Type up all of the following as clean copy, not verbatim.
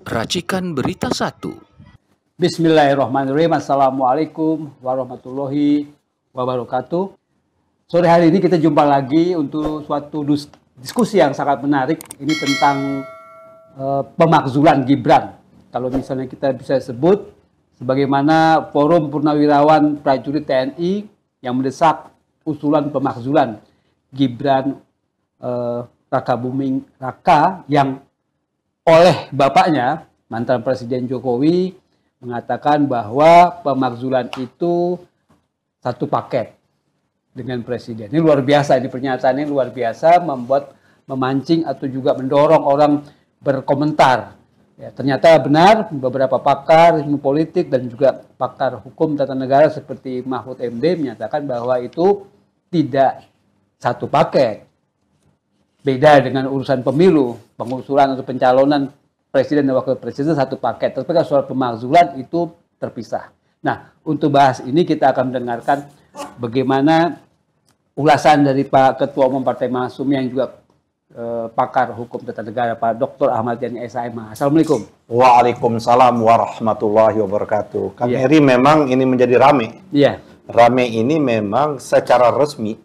Racikan Berita 1. Bismillahirrahmanirrahim. Assalamualaikum warahmatullahi wabarakatuh. Sore hari ini kita jumpa lagi untuk suatu diskusi yang sangat menarik. Ini tentang pemakzulan Gibran. Kalau misalnya kita bisa sebut sebagaimana Forum Purnawirawan Prajurit TNI yang mendesak usulan pemakzulan Gibran Raka Buming Raka yang oleh bapaknya, mantan Presiden Jokowi, mengatakan bahwa pemakzulan itu satu paket dengan Presiden. Ini luar biasa, ini pernyataannya luar biasa, memancing atau juga mendorong orang berkomentar. Ya, ternyata benar beberapa pakar ilmu politik dan juga pakar hukum tata negara seperti Mahfud MD menyatakan bahwa itu tidak satu paket. Beda dengan urusan pemilu, pengusulan atau pencalonan presiden dan wakil presiden satu paket. Tapi kalau soal pemakzulan itu terpisah. Nah, untuk bahas ini kita akan mendengarkan bagaimana ulasan dari Pak Ketua Umum Partai Masum yang juga pakar hukum tata negara, Pak Dr. Ahmad Yani SIMA. Assalamualaikum. Waalaikumsalam warahmatullahi wabarakatuh. Kang Eri, memang ini menjadi rame. Iya. Rame ini memang secara resmi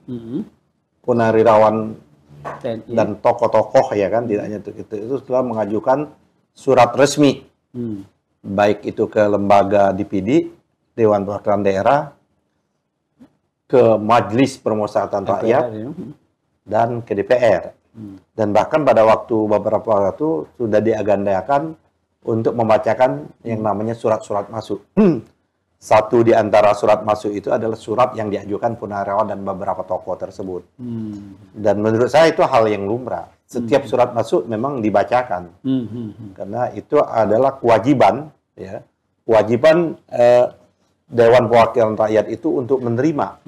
Purnawirawan TNI dan tokoh-tokoh ya kan, tidak hanya itu telah mengajukan surat resmi, baik itu ke lembaga DPD, Dewan Perwakilan Daerah, ke Majelis Permusyawaratan Rakyat, dan ke DPR. Dan bahkan pada beberapa waktu sudah diagendakan untuk membacakan yang namanya surat-surat masuk. Satu di antara surat masuk itu adalah surat yang diajukan Purnawirawan dan beberapa tokoh tersebut. Dan menurut saya itu hal yang lumrah. Setiap surat masuk memang dibacakan. Karena itu adalah kewajiban, ya, kewajiban Dewan Perwakilan Rakyat itu untuk menerima.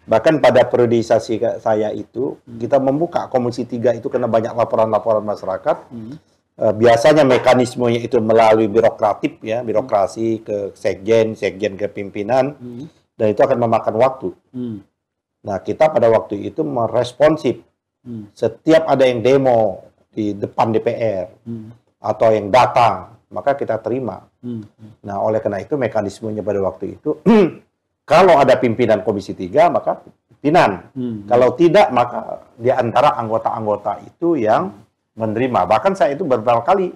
Bahkan pada periodisasi saya itu, kita membuka Komisi 3 itu karena banyak laporan-laporan masyarakat. Biasanya mekanismenya itu melalui birokratif, ya, birokrasi ke sekjen, sekjen ke pimpinan, dan itu akan memakan waktu. Nah, kita pada waktu itu meresponsif. Setiap ada yang demo di depan DPR atau yang datang, maka kita terima. Nah, oleh karena itu mekanismenya pada waktu itu, kalau ada pimpinan Komisi 3, maka pimpinan. Kalau tidak, maka di antara anggota-anggota itu yang menerima. Bahkan saya itu beberapa kali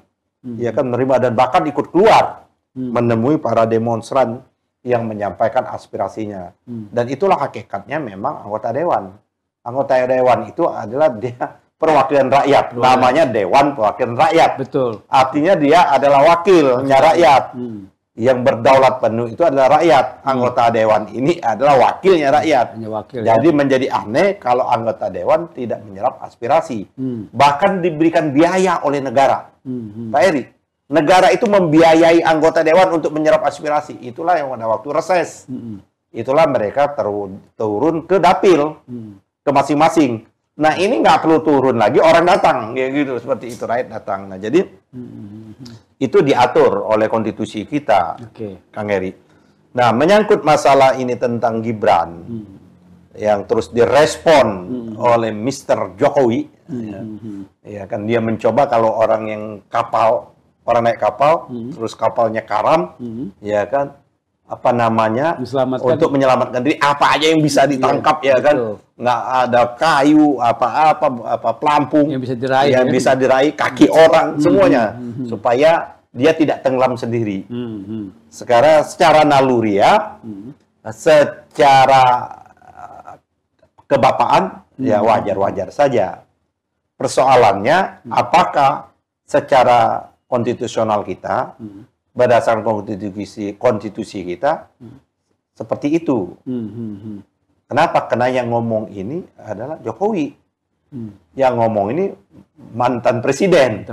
ya kan menerima dan bahkan ikut keluar menemui para demonstran yang menyampaikan aspirasinya. Dan itulah hakikatnya memang anggota dewan. Anggota dewan itu adalah dia perwakilan rakyat. Namanya Dewan Perwakilan Rakyat. Betul. Artinya dia adalah wakilnya rakyat. Yang berdaulat penuh itu adalah rakyat. Anggota dewan ini adalah wakilnya rakyat. Jadi menjadi aneh kalau anggota dewan tidak menyerap aspirasi. Bahkan diberikan biaya oleh negara. Pak Eri, negara itu membiayai anggota dewan untuk menyerap aspirasi. Itulah yang pada waktu reses. Itulah mereka turun ke dapil, ke masing-masing. Nah, ini nggak perlu turun lagi, orang datang. Ya gitu, seperti itu, rakyat datang. Nah, jadi itu diatur oleh konstitusi kita, Kang Eri. Nah, menyangkut masalah ini tentang Gibran, yang terus direspon oleh Mr. Jokowi, ya kan, dia mencoba kalau orang yang orang naik kapal, terus kapalnya karam, ya kan, apa namanya, untuk menyelamatkan diri, apa aja yang bisa ditangkap, ya kan, nggak ada kayu, apa pelampung yang bisa diraih, kaki orang, semuanya, supaya dia tidak tenggelam sendiri. Secara naluri, ya, secara kebapaan, ya wajar-wajar saja. Persoalannya, apakah secara konstitusional kita, berdasarkan konstitusi kita, seperti itu. Kenapa? Karena yang ngomong ini adalah Jokowi. Yang ngomong ini mantan presiden.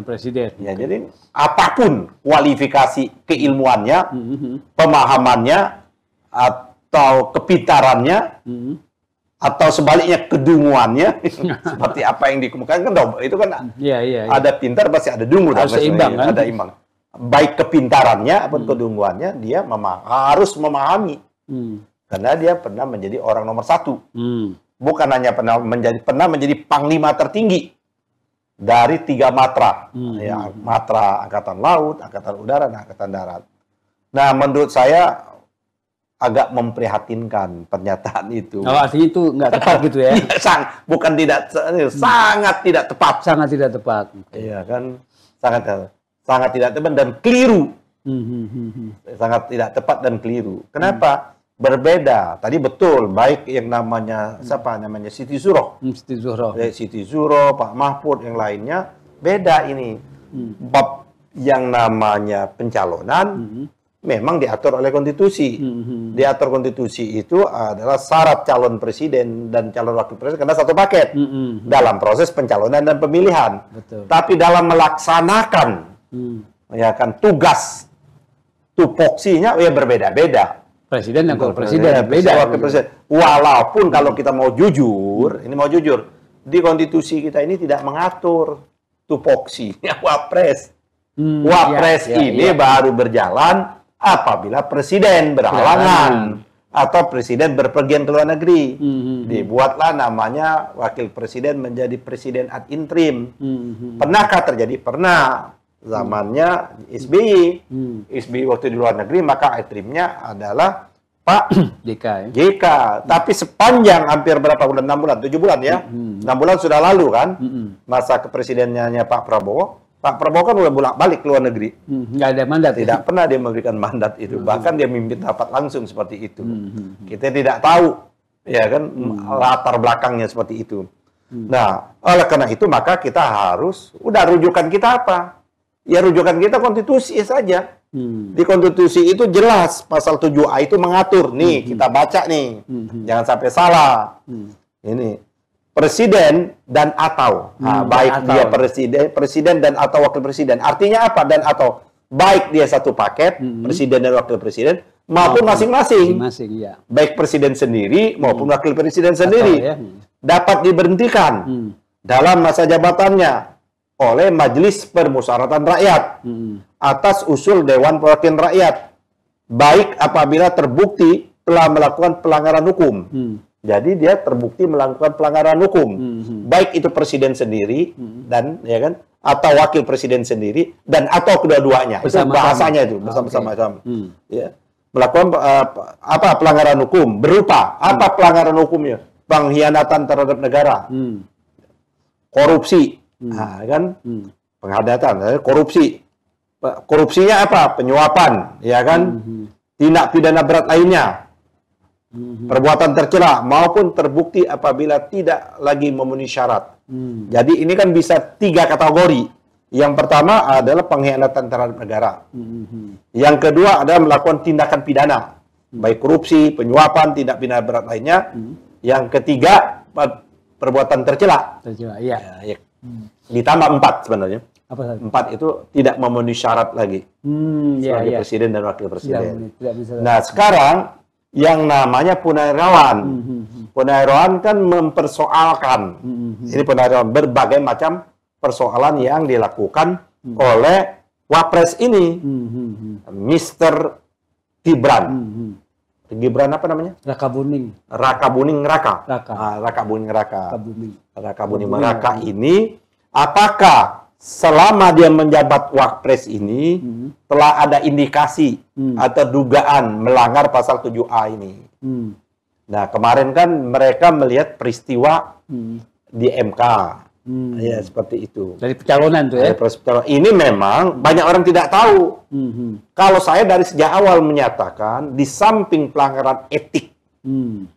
Ya, jadi apapun kualifikasi keilmuannya, pemahamannya, atau kepintarannya, atau sebaliknya kedunguannya, seperti apa yang dikemukakan, kan itu kan ada pintar pasti ada dungu. Harus seimbang, kan? Ada imbang. Baik kepintarannya ataupun kedunguannya, dia harus memahami. Karena dia pernah menjadi orang nomor 1. Bukan hanya pernah menjadi panglima tertinggi. dari 3 matra, ya, matra Angkatan Laut, Angkatan Udara, dan Angkatan Darat. Nah, menurut saya agak memprihatinkan pernyataan itu. Oh, artinya itu nggak tepat gitu ya? Bukan tidak, sangat tidak tepat. Sangat tidak tepat. Iya kan, sangat tidak tepat dan keliru. Sangat tidak tepat dan keliru. Kenapa? Berbeda. Tadi betul, baik yang namanya siapa namanya Siti Zuhroh. Siti Zuhroh. Siti Zuhroh, Pak Mahfud, yang lainnya beda ini. Bab yang namanya pencalonan memang diatur oleh konstitusi. Diatur konstitusi itu adalah syarat calon presiden dan calon wakil presiden karena satu paket dalam proses pencalonan dan pemilihan. Betul. Tapi dalam melaksanakan ya kan tugas tupoksinya ya berbeda-beda. Presiden dan wakil presiden beda. Wakil presiden. Walaupun kalau kita mau jujur, ini mau jujur, di konstitusi kita ini tidak mengatur tupoksinya wapres. Wapres ini baru berjalan apabila presiden berhalangan atau presiden berpergian ke luar negeri. Dibuatlah namanya wakil presiden menjadi presiden ad interim. Pernahkah terjadi? Pernah. Zamannya SBY. SBY waktu di luar negeri, maka ad interimnya adalah Pak JK. JK. Tapi sepanjang hampir berapa bulan? 6 bulan, 7 bulan ya. 6 bulan sudah lalu kan. Masa kepresidenannya Pak Prabowo. Pak Prabowo kan udah bolak-balik ke luar negeri. Nggak ada mandat. Tidak pernah dia memberikan mandat itu. Bahkan dia memimpin rapat langsung seperti itu. Kita tidak tahu, ya kan, latar belakangnya seperti itu. Nah, oleh karena itu maka kita harus, udah rujukan kita apa? Ya rujukan kita konstitusi saja. Di konstitusi itu jelas pasal 7A itu mengatur. Nih, kita baca nih. Jangan sampai salah. Ini. Presiden dan atau baik dia presiden dan atau wakil presiden. Artinya apa? Dan atau baik dia satu paket presiden dan wakil presiden maupun masing-masing. Ya. Baik presiden sendiri maupun wakil presiden sendiri dapat diberhentikan dalam masa jabatannya oleh Majelis Permusyawaratan Rakyat atas usul Dewan Perwakilan Rakyat, baik apabila terbukti telah melakukan pelanggaran hukum. Jadi dia terbukti melakukan pelanggaran hukum, baik itu presiden sendiri dan ya kan, atau wakil presiden sendiri dan atau kedua-duanya. Itu bahasanya itu bersama-sama. Ya. Melakukan apa pelanggaran hukum berupa apa pelanggaran hukumnya? Pengkhianatan terhadap negara, korupsi, kan, pengkhianatan, korupsi. Korupsinya apa? Penyuapan, ya kan? Tindak pidana berat lainnya. Perbuatan tercela maupun terbukti apabila tidak lagi memenuhi syarat. Jadi ini kan bisa 3 kategori. Yang pertama adalah pengkhianatan terhadap negara. Yang kedua adalah melakukan tindakan pidana, baik korupsi, penyuapan, tindak pidana berat lainnya. Yang ketiga perbuatan tercela. Ya. Ditambah 4 sebenarnya. Apa 4 itu tidak memenuhi syarat lagi sebagai presiden dan wakil presiden. Tidak bisa. Nah sekarang yang namanya Purnawirawan. Purnawirawan kan mempersoalkan. Ini Purnawirawan berbagai macam persoalan yang dilakukan oleh Wapres ini. Mr. Gibran. Gibran apa namanya? Raka Buming. Raka Buming Raka. Raka Buming Raka ini apakah selama dia menjabat Wapres ini telah ada indikasi atau dugaan melanggar pasal 7A ini. Nah, kemarin kan mereka melihat peristiwa di MK. Ya, seperti itu. Dari pencalonan tuh ya. Ini memang banyak orang tidak tahu. Kalau saya dari sejak awal menyatakan di samping pelanggaran etik,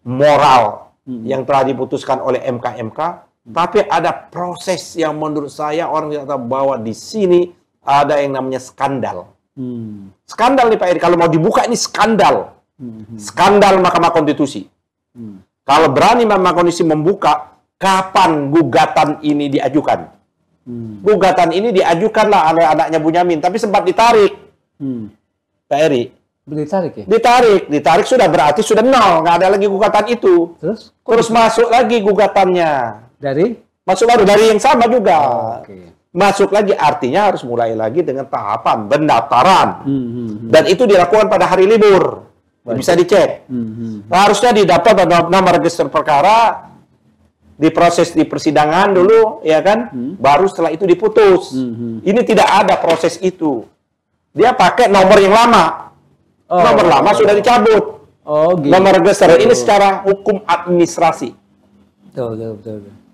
moral yang telah diputuskan oleh MK, tapi ada proses yang menurut saya orang tidak tahu bahwa di sini ada yang namanya skandal. Skandal nih Pak Eri, kalau mau dibuka ini skandal. Skandal Mahkamah Konstitusi. Kalau berani Mahkamah Konstitusi membuka, kapan gugatan ini diajukan? Gugatan ini diajukanlah oleh anaknya Bunyamin, tapi sempat ditarik. Pak Eri. Ditarik ya? Ditarik sudah berarti sudah nol, nggak ada lagi gugatan itu. Terus masuk lagi gugatannya. Masuk baru dari yang sama juga. Masuk lagi artinya harus mulai lagi dengan tahapan pendaftaran. Dan itu dilakukan pada hari libur. Bisa dicek. Harusnya didapat nama register perkara diproses di persidangan dulu, ya kan? Baru setelah itu diputus. Ini tidak ada proses itu. Dia pakai nomor yang lama. Nomor lama sudah dicabut. Oh, gitu. Nomor register ini secara hukum administrasi. Betul.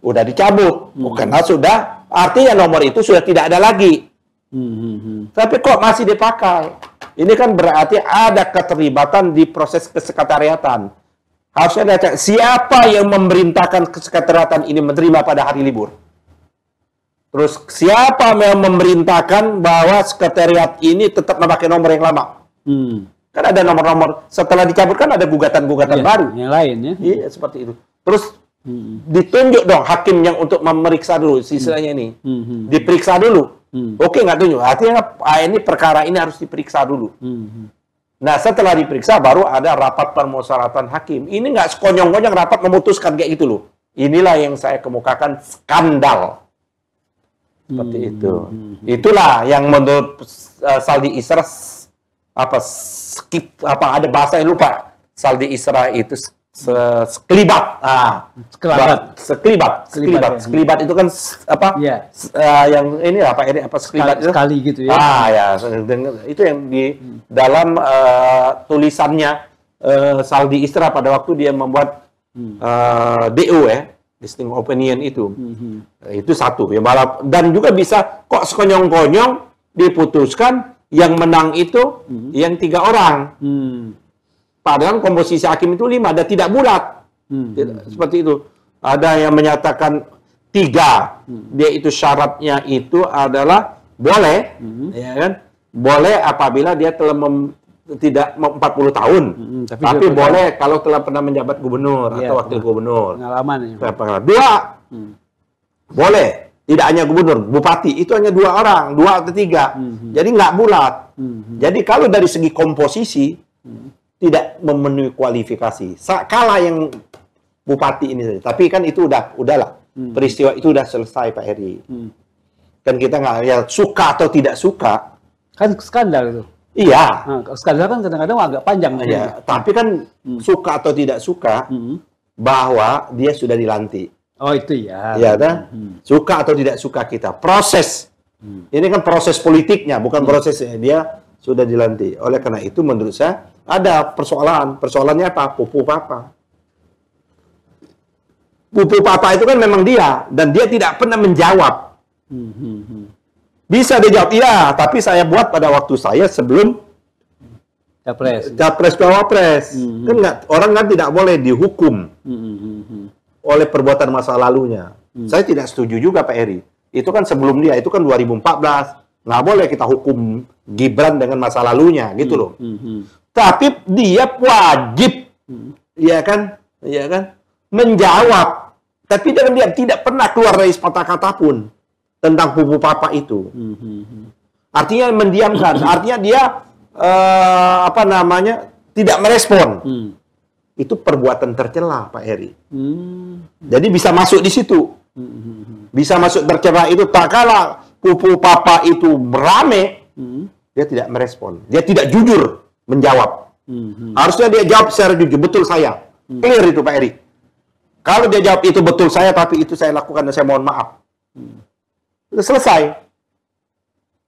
Udah dicabut. Karena sudah, artinya nomor itu sudah tidak ada lagi. Tapi kok masih dipakai? Ini kan berarti ada keterlibatan di proses kesekretariatan. Harusnya ada siapa yang memerintahkan kesekretariatan ini menerima pada hari libur. Terus siapa yang memerintahkan bahwa sekretariat ini tetap memakai nomor yang lama? Kan ada nomor-nomor, setelah dicabut kan ada gugatan-gugatan baru. Yang lain ya. Iya, seperti itu. Terus ditunjuk dong hakim yang untuk memeriksa dulu, istilahnya ini. Diperiksa dulu. Oke, nggak tunjuk. Artinya ini perkara ini harus diperiksa dulu. Nah, setelah diperiksa baru ada rapat permusyawaratan hakim. Ini nggak sekonyong-konyong rapat memutuskan kayak gitu loh. Inilah yang saya kemukakan skandal. Seperti itu. Itulah yang menurut Saldi Isra ada bahasa yang lupa. Saldi Isra itu sekelibat. Sekelibat itu kan apa? Iya. Yang ini apa sekelibat itu? Sekali gitu ya. Ya, itu yang di dalam tulisannya Saldi Isra pada waktu dia membuat DO distinct opinion itu. Itu satu ya, malah dan juga bisa kok sekonyong-konyong diputuskan yang menang itu yang 3 orang. Padahal komposisi hakim itu 5 dan tidak bulat. Seperti itu. Ada yang menyatakan 3. Dia itu syaratnya itu adalah boleh, ya kan? Boleh apabila dia telah tidak 40 tahun. Tapi boleh kalau telah pernah menjabat gubernur atau wakil gubernur. Pengalaman. 2. Boleh. Tidak hanya gubernur, bupati itu hanya 2 orang, 2 atau 3. Jadi nggak bulat. Jadi kalau dari segi komposisi tidak memenuhi kualifikasi. Kalah yang bupati ini saja. Tapi kan itu udahlah. Peristiwa itu udah selesai Pak Heri. Kan kita nggak ya suka atau tidak suka. Kan skandal itu. Iya. Skandal kan kadang-kadang agak panjang. Ya, tapi kan suka atau tidak suka bahwa dia sudah dilantik. Oh itu ya. Iya kan? Suka atau tidak suka kita. Proses. Ini kan proses politiknya, bukan prosesnya. Dia sudah dilantik. Oleh karena itu menurut saya ada persoalan. Persoalannya apa? Pupu Papa. Pupu Papa itu kan memang dia. Dan dia tidak pernah menjawab. Bisa dijawab, iya. Tapi saya buat pada waktu saya sebelum Capres Cawapres. Kan orang kan tidak boleh dihukum oleh perbuatan masa lalunya. Saya tidak setuju juga Pak Eri. Itu kan sebelum dia, itu kan 2014. Nggak boleh kita hukum Gibran dengan masa lalunya, gitu loh. Tapi dia wajib, ya kan, menjawab. Tapi dia tidak pernah keluar dari sepatah kata pun tentang Pupu Papa itu. Artinya mendiamkan. Artinya dia tidak merespon. Itu perbuatan tercela Pak Heri. Jadi bisa masuk di situ. Bisa masuk tercela itu tak kalah Pupu Papa itu berame, dia tidak merespon. Dia tidak jujur menjawab. Harusnya dia jawab secara jujur, betul saya. Clear itu Pak Eri. Kalau dia jawab itu betul saya, tapi itu saya lakukan dan saya mohon maaf. Selesai.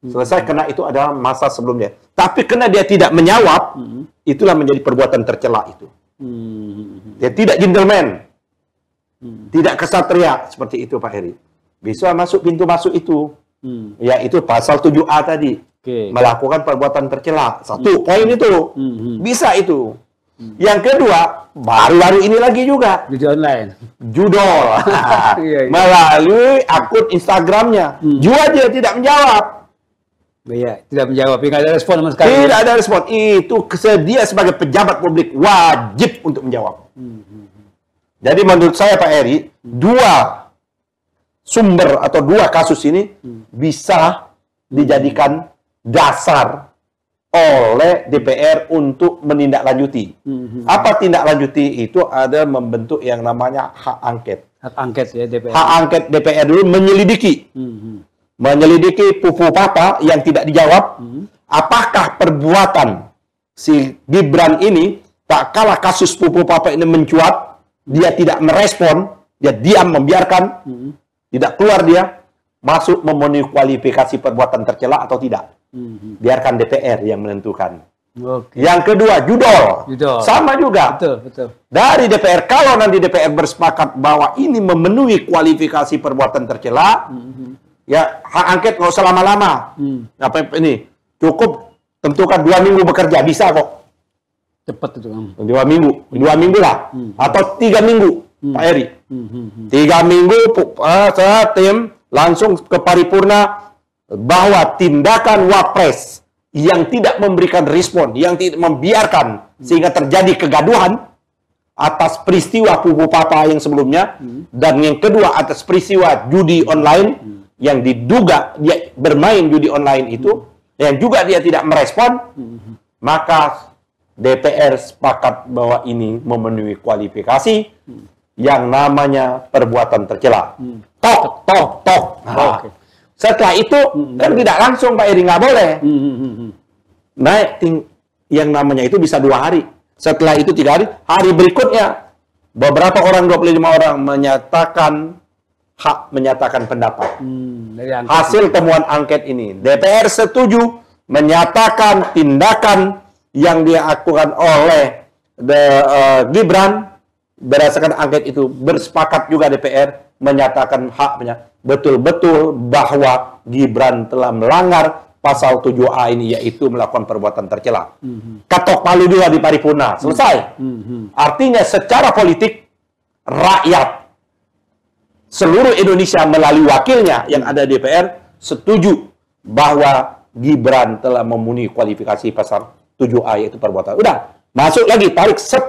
Selesai karena itu adalah masa sebelumnya. Tapi karena dia tidak menjawab, itulah menjadi perbuatan tercela itu. Dia tidak gentleman. Tidak kesatria seperti itu Pak Heri. Bisa masuk pintu masuk itu. Yaitu pasal 7A tadi. Melakukan perbuatan tercela. Satu poin itu. Bisa itu. Yang kedua, baru-baru ini lagi juga. Judi online. Judol. Melalui akun Instagramnya. Juga dia tidak menjawab. Iya, tidak menjawab. Tidak ada respon sama sekali. Tidak ada respon. Itu dia sebagai pejabat publik wajib untuk menjawab. Jadi menurut saya Pak Eri, 2 sumber atau 2 kasus ini bisa dijadikan dasar oleh DPR untuk menindaklanjuti. Apa tindak lanjuti itu? Ada membentuk yang namanya hak angket. Hak angket ya DPR. Hak angket DPR dulu menyelidiki. Menyelidiki Pupu Papa yang tidak dijawab. Apakah perbuatan si Gibran ini tak kalah kasus Pupu Papa ini mencuat, dia tidak merespon, Dia diam membiarkan, tidak keluar dia, masuk memenuhi kualifikasi perbuatan tercela atau tidak. Biarkan DPR yang menentukan. Yang kedua, judol. Sama juga. Betul. Dari DPR, kalau nanti DPR bersepakat bahwa ini memenuhi kualifikasi perbuatan tercela, ya hak angket nggak usah lama-lama. Apa ini? Cukup tentukan 2 minggu bekerja, bisa kok. Cepat itu. 2 minggu lah. Atau 3 minggu, Pak Heri. 3 minggu, tim langsung ke paripurna bahwa tindakan Wapres yang tidak memberikan respon, yang tidak membiarkan sehingga terjadi kegaduhan atas peristiwa Pupu Papa yang sebelumnya, dan yang kedua atas peristiwa judi online yang diduga dia bermain judi online itu, yang juga dia tidak merespon, maka DPR sepakat bahwa ini memenuhi kualifikasi yang namanya perbuatan tercela. Tok. Setelah itu kan tidak langsung Pak Eri, nggak boleh. Naik yang namanya itu bisa 2 hari. Setelah itu 3 hari. Hari berikutnya beberapa orang, 25 orang menyatakan hak menyatakan pendapat. Hasil temuan angket ini, DPR setuju menyatakan tindakan yang dilakukan oleh Gibran berdasarkan angket itu, bersepakat juga DPR menyatakan haknya betul-betul bahwa Gibran telah melanggar pasal 7A ini, yaitu melakukan perbuatan tercela. Ketok palu juga di paripurna, selesai. Artinya secara politik rakyat seluruh Indonesia melalui wakilnya yang ada di DPR setuju bahwa Gibran telah memenuhi kualifikasi pasal 7A, yaitu perbuatan. Udah, masuk lagi, tarik set.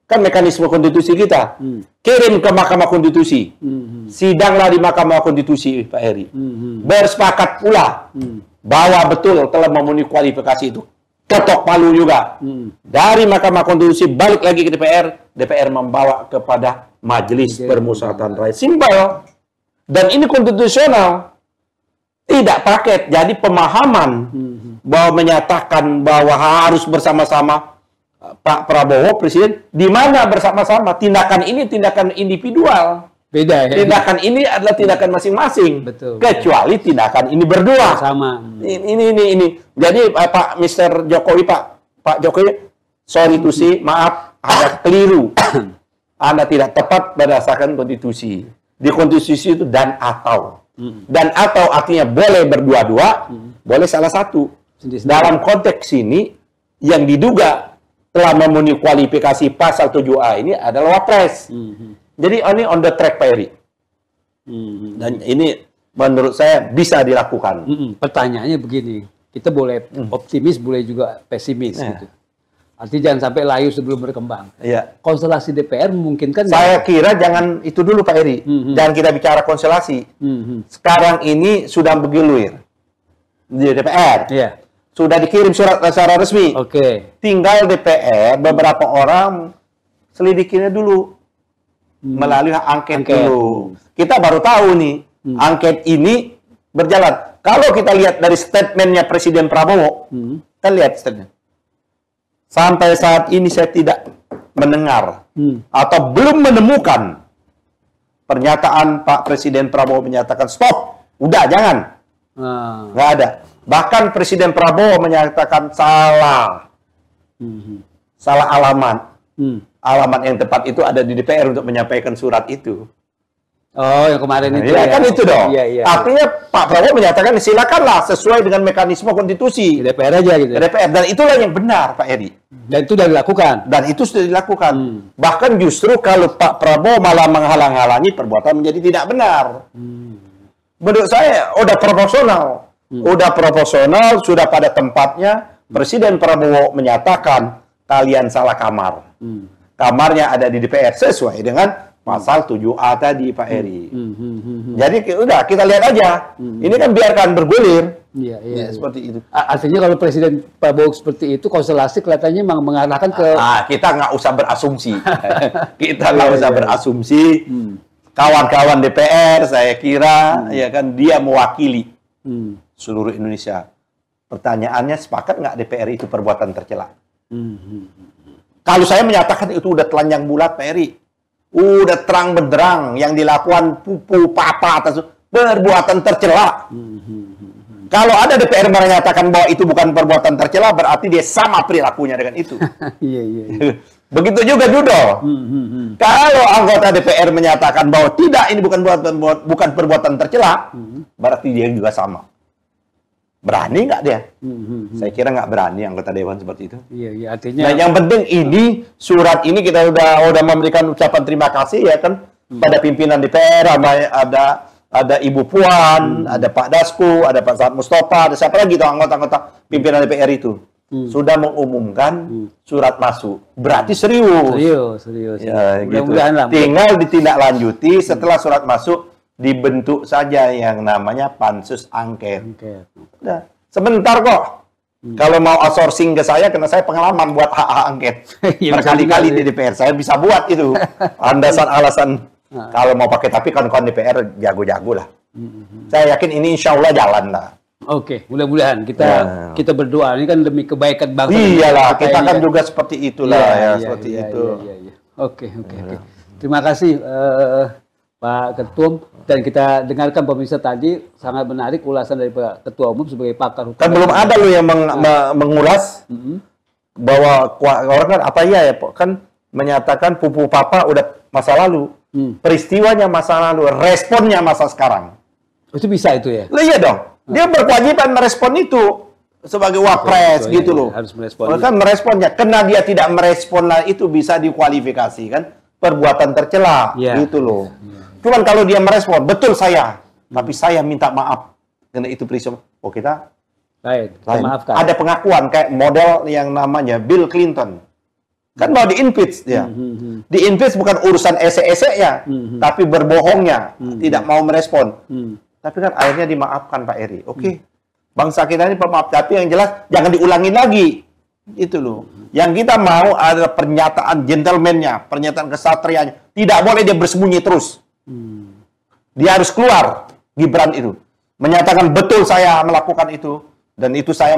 Kan mekanisme konstitusi kita. Kirim ke Mahkamah Konstitusi. Sidanglah di Mahkamah Konstitusi, Pak Heri. Bersepakat pula bahwa betul telah memenuhi kualifikasi itu. Ketok palu juga. Dari Mahkamah Konstitusi balik lagi ke DPR. DPR membawa kepada Majelis Permusyawaratan Rakyat. Simpel. Dan ini konstitusional. Tidak paket. Jadi pemahaman bahwa menyatakan bahwa harus bersama-sama Pak Prabowo Presiden, di mana bersama-sama? Tindakan ini tindakan individual. Beda ya. Tindakan ini adalah tindakan masing-masing. Kecuali tindakan ini berdua. Sama. Ini. Jadi Pak Mr. Jokowi, Pak Jokowi, sorry to say, maaf, ada keliru. Anda tidak tepat berdasarkan konstitusi. Di konstitusi itu dan atau. Dan atau artinya boleh berdua-dua, boleh salah satu. Dalam konteks ini yang diduga telah memenuhi kualifikasi pasal 7A ini adalah Wapres. Jadi ini on the track, Pak Eri. Dan ini menurut saya bisa dilakukan. Pertanyaannya begini, kita boleh optimis, boleh juga pesimis. Gitu. Artinya jangan sampai layu sebelum berkembang. Konstelasi DPR memungkinkan. Saya kira jangan itu dulu, Pak Eri. Jangan kita bicara konstelasi. Sekarang ini sudah bergilir di DPR. Sudah dikirim surat secara resmi. Tinggal DPR beberapa orang selidikinya dulu melalui angket dulu. Kita baru tahu nih angket ini berjalan. Kalau kita lihat dari statementnya Presiden Prabowo, kita lihat statement. Sampai saat ini saya tidak mendengar atau belum menemukan pernyataan Pak Presiden Prabowo menyatakan stop, udah jangan, nggak ada. Bahkan Presiden Prabowo menyatakan salah alamat. Alamat yang tepat itu ada di DPR untuk menyampaikan surat itu. Oh, yang kemarin itu ya. Kan itu dong. Artinya Pak Prabowo menyatakan silakanlah sesuai dengan mekanisme konstitusi. DPR aja gitu. DPR, dan itulah yang benar, Pak Edi. Dan itu sudah dilakukan. Dan itu sudah dilakukan. Bahkan justru kalau Pak Prabowo malah menghalang-halangi, perbuatan menjadi tidak benar. Menurut saya udah proporsional. Udah proporsional, sudah pada tempatnya. Presiden Prabowo menyatakan kalian salah kamar. Kamarnya ada di DPR sesuai dengan pasal 7A tadi, Pak Eri. Jadi udah kita lihat aja. Ini kan biarkan bergulir. Seperti itu. Artinya kalau Presiden Prabowo seperti itu, konstelasi kelihatannya mengarahkan ke... kita nggak usah berasumsi. Kita nggak usah berasumsi. Kawan-kawan DPR, saya kira, ya kan dia mewakili seluruh Indonesia. Pertanyaannya, sepakat nggak DPR itu perbuatan tercela? Kalau saya menyatakan itu udah telanjang bulat, Pak Eri. Udah terang benderang yang dilakukan pupu papa atas perbuatan tercela. Kalau ada DPR menyatakan bahwa itu bukan perbuatan tercela, berarti dia sama perilakunya dengan itu. Iya. Begitu juga judul. Kalau anggota DPR menyatakan bahwa tidak, ini bukan perbuatan tercela, berarti dia juga sama. Berani nggak dia? Saya kira nggak berani anggota dewan seperti itu. Iya, artinya. Nah, yang penting ini surat ini kita udah memberikan ucapan terima kasih ya kan pada pimpinan DPR, ada Ibu Puan, ada Pak Dasko, ada Pak Saad Mustafa, ada siapa lagi tuh anggota-anggota pimpinan DPR itu sudah mengumumkan surat masuk. Berarti serius. Ya, gitu. Tinggal ditindaklanjuti setelah surat masuk, dibentuk saja yang namanya pansus angket. Udah, sebentar kok. Kalau mau outsourcing ke saya, karena saya pengalaman buat hak angket. Berkali-kali di DPR saya bisa buat itu. Alasan kalau mau pakai, tapi kawan-kawan DPR jago-jago lah. Saya yakin ini insya Allah jalan lah. Oke, mudah-mudahan kita berdoa, ini kan demi kebaikan bangsa. Iyalah, kita kan juga seperti itulah seperti itu. Oke. Terima kasih Pak Ketum, dan kita dengarkan pemirsa tadi sangat menarik ulasan dari Pak Ketua Umum sebagai pakar hukum. Kan belum ada loh yang mengulas bahwa orang kan apa ya kan menyatakan pupu papa udah masa lalu. Peristiwanya masa lalu, responnya masa sekarang. Itu bisa itu ya? Iya dong. Dia berkewajiban merespon itu sebagai wapres gitu loh. Harus merespon. Kan meresponnya. Karena dia tidak merespon itu bisa dikualifikasi kan perbuatan tercela gitu loh. Cuman kalau dia merespon, betul saya, tapi saya minta maaf karena itu peristiwa. Oh kita lain. Maafkan. Ada pengakuan kayak model yang namanya Bill Clinton. Kan mau di-impeach dia. Di-impeach bukan urusan esek-eseknya, tapi berbohongnya, tidak mau merespon. Tapi kan akhirnya dimaafkan Pak Eri. Oke. Bangsa kita ini pemaaf, tapi yang jelas jangan diulangin lagi. Itu loh. Yang kita mau adalah pernyataan gentleman-nya, pernyataan kesatrianya. Tidak boleh dia bersembunyi terus. Dia harus keluar, Gibran itu. Menyatakan betul saya melakukan itu. Dan itu saya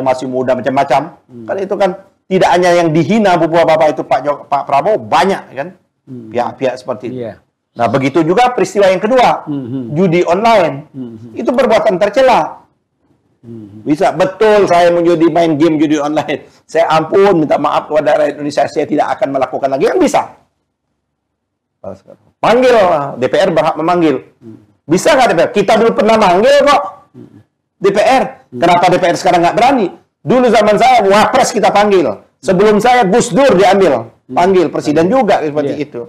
masih muda macam-macam. Kan itu kan tidak hanya yang dihina bapak-bapak itu Pak Prabowo, banyak kan pihak-pihak seperti itu. Nah begitu juga peristiwa yang kedua, judi online, itu perbuatan tercela. Bisa betul saya main game judi online. Saya ampun, minta maaf kepada rakyat Indonesia, saya tidak akan melakukan lagi. Yang bisa. Panggil, DPR berhak memanggil. Bisa nggak DPR? Kita dulu pernah manggil kok DPR. Kenapa DPR sekarang nggak berani? Dulu zaman saya, Wapres kita panggil. Sebelum saya, Gus Dur diambil. Panggil, Presiden juga seperti itu.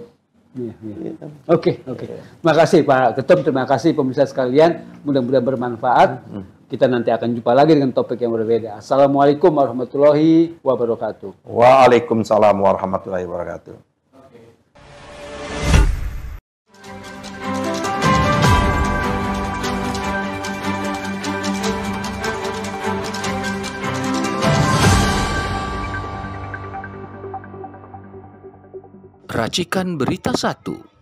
Oke. Terima kasih Pak Ketum, terima kasih pemirsa sekalian. Mudah-mudahan bermanfaat. Kita nanti akan jumpa lagi dengan topik yang berbeda. Assalamualaikum warahmatullahi wabarakatuh. Waalaikumsalam warahmatullahi wabarakatuh. Racikan Berita 1.